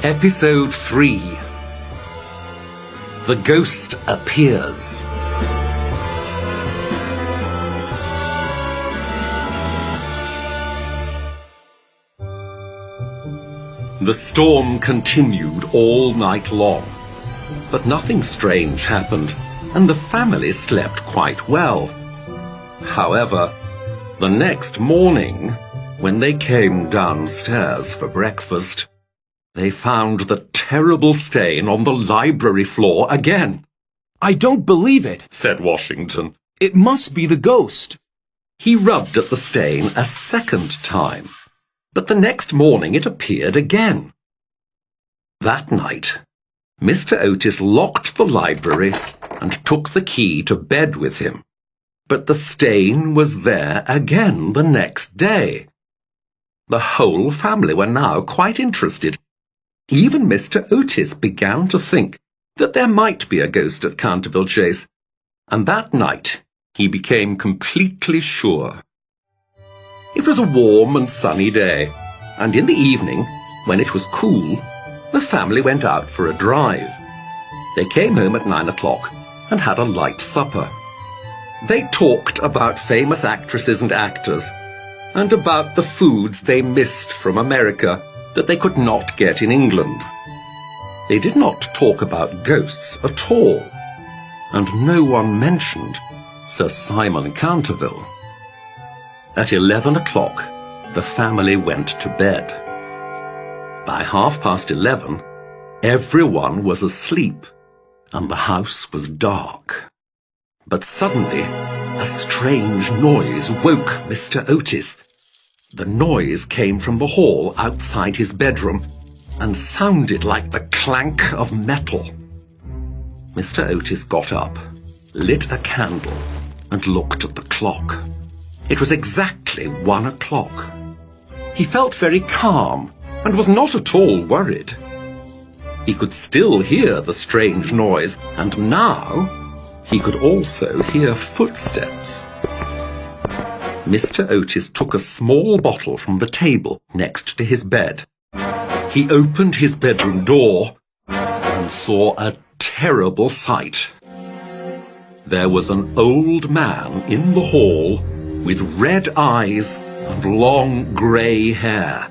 Episode 3. The Ghost Appears. The storm continued all night long, but nothing strange happened, and the family slept quite well. However, the next morning, when they came downstairs for breakfast, they found the terrible stain on the library floor again. "I don't believe it," said Washington. "It must be the ghost." He rubbed at the stain a second time, but the next morning it appeared again. That night, Mr. Otis locked the library and took the key to bed with him, but the stain was there again the next day. The whole family were now quite interested. Even Mr. Otis began to think that there might be a ghost at Canterville Chase, and that night he became completely sure. It was a warm and sunny day, and in the evening, when it was cool, the family went out for a drive. They came home at 9 o'clock and had a light supper. They talked about famous actresses and actors, and about the foods they missed from America that they could not get in England. They did not talk about ghosts at all, and no one mentioned Sir Simon Canterville. At 11 o'clock, the family went to bed. By 11:30, everyone was asleep, and the house was dark. But suddenly, a strange noise woke Mr. Otis. The noise came from the hall outside his bedroom and sounded like the clank of metal. Mr. Otis got up, lit a candle, and looked at the clock. It was exactly 1 o'clock. He felt very calm and was not at all worried. He could still hear the strange noise, and now he could also hear footsteps. Mr. Otis took a small bottle from the table next to his bed. He opened his bedroom door and saw a terrible sight. There was an old man in the hall with red eyes and long grey hair.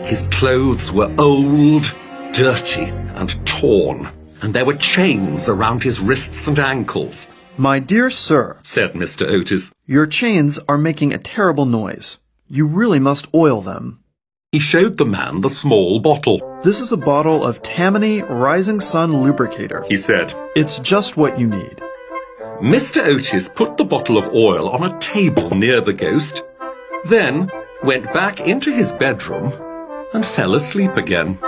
His clothes were old, dirty, and torn, and there were chains around his wrists and ankles. "My dear sir," said Mr. Otis, "your chains are making a terrible noise. You really must oil them." He showed the man the small bottle. "This is a bottle of Tammany Rising Sun Lubricator," he said. "It's just what you need." Mr. Otis put the bottle of oil on a table near the ghost, then went back into his bedroom and fell asleep again.